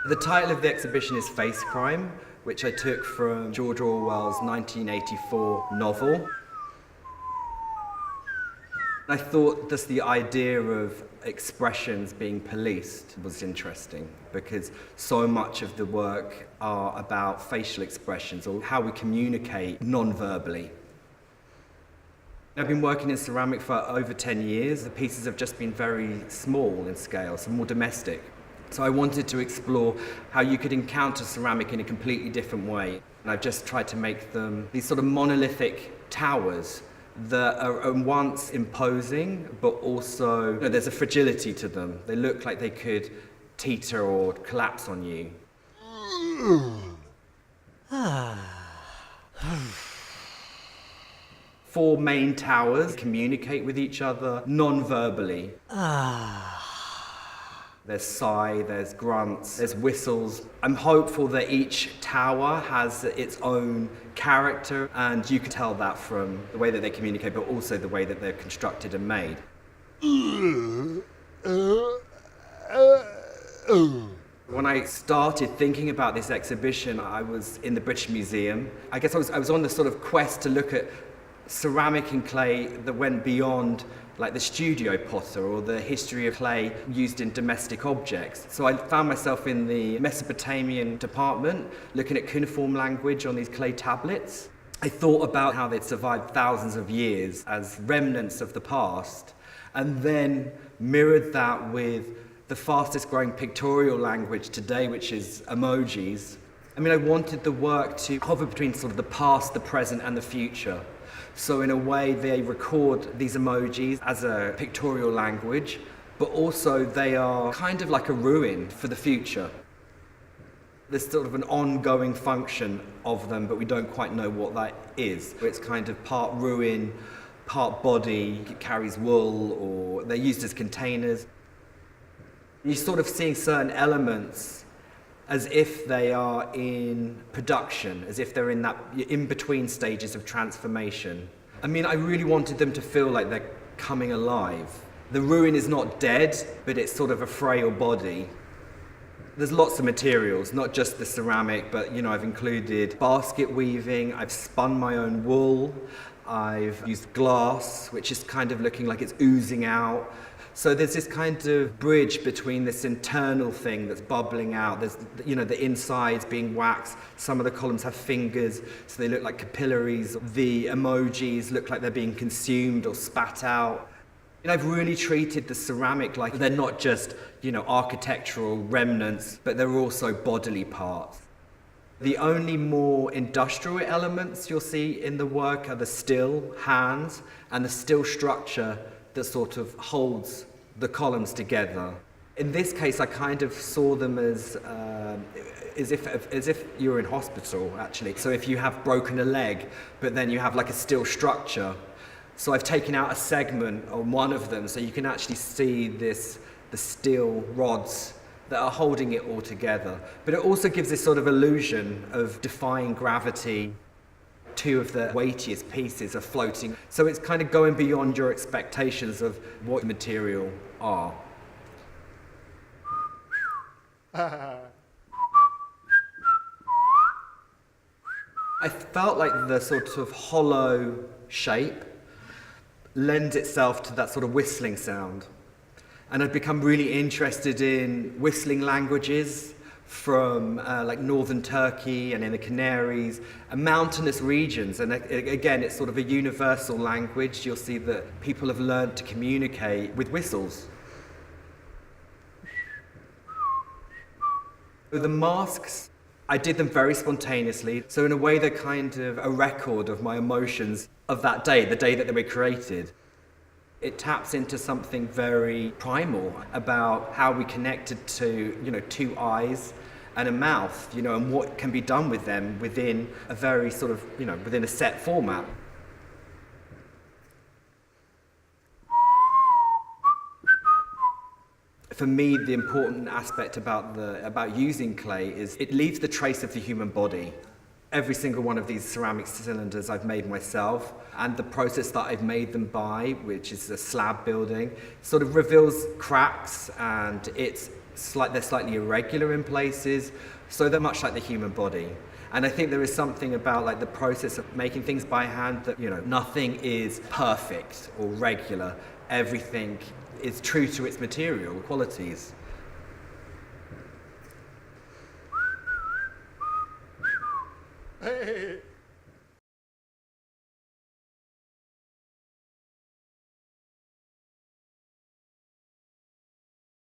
The title of the exhibition is Facecrime, which I took from George Orwell's 1984 novel. I thought just the idea of expressions being policed was interesting because so much of the work are about facial expressions or how we communicate non-verbally. I've been working in ceramic for over 10 years. The pieces have just been very small in scale, so more domestic. So I wanted to explore how you could encounter ceramic in a completely different way. And I've just tried to make them these sort of monolithic towers that are once imposing, but also there's a fragility to them. They look like they could teeter or collapse on you. Four main towers communicate with each other non-verbally. There's sigh, there's grunts, there's whistles. I'm hopeful that each tower has its own character, and you can tell that from the way that they communicate, but also the way that they're constructed and made. When I started thinking about this exhibition, I was in the British Museum. I guess I was on the sort of quest to look at ceramic and clay that went beyond like the studio potter or the history of clay used in domestic objects. So I found myself in the Mesopotamian department looking at cuneiform language on these clay tablets. I thought about how they'd survived thousands of years as remnants of the past, and then mirrored that with the fastest growing pictorial language today, which is emojis. I mean, I wanted the work to hover between sort of the past, the present, and the future. So in a way, they record these emojis as a pictorial language, but also they are kind of like a ruin for the future. There's sort of an ongoing function of them, but we don't quite know what that is. It's kind of part ruin, part body, it carries wool, or they're used as containers. You're sort of seeing certain elements as if they are in production, as if they're in that in-between stages of transformation. I mean, I really wanted them to feel like they're coming alive. The ruin is not dead, but it's sort of a frail body. There's lots of materials, not just the ceramic, but I've included basket weaving, I've spun my own wool, I've used glass, which is kind of looking like it's oozing out. So there's this kind of bridge between this internal thing that's bubbling out. There's, the insides being waxed. Some of the columns have fingers, so they look like capillaries. The emojis look like they're being consumed or spat out. I've really treated the ceramic like they're not just, architectural remnants, but they're also bodily parts. The only more industrial elements you'll see in the work are the still hands and the still structure that sort of holds the columns together. In this case, I kind of saw them as if you were in hospital, actually. So if you have broken a leg, but then you have like a still structure. So I've taken out a segment on one of them, so you can actually see the steel rods that are holding it all together. But it also gives this sort of illusion of defying gravity. Two of the weightiest pieces are floating. So it's kind of going beyond your expectations of what material are. I felt like the sort of hollow shape lends itself to that sort of whistling sound. And I've become really interested in whistling languages from like northern Turkey and in the Canaries and mountainous regions. And again, it's sort of a universal language. You'll see that people have learned to communicate with whistles. With the masks, I did them very spontaneously. So in a way, they're kind of a record of my emotions of that day, the day that they were created. It taps into something very primal about how we connected to, two eyes and a mouth, and what can be done with them within a very sort of, within a set format. For me, the important aspect about using clay is it leaves the trace of the human body. Every single one of these ceramic cylinders I've made myself, and the process that I've made them by, which is a slab building, sort of reveals cracks and it's they're slightly irregular in places, so they're much like the human body. And I think there is something about like the process of making things by hand that, you know, nothing is perfect or regular. Everything is true to its material qualities. Hey.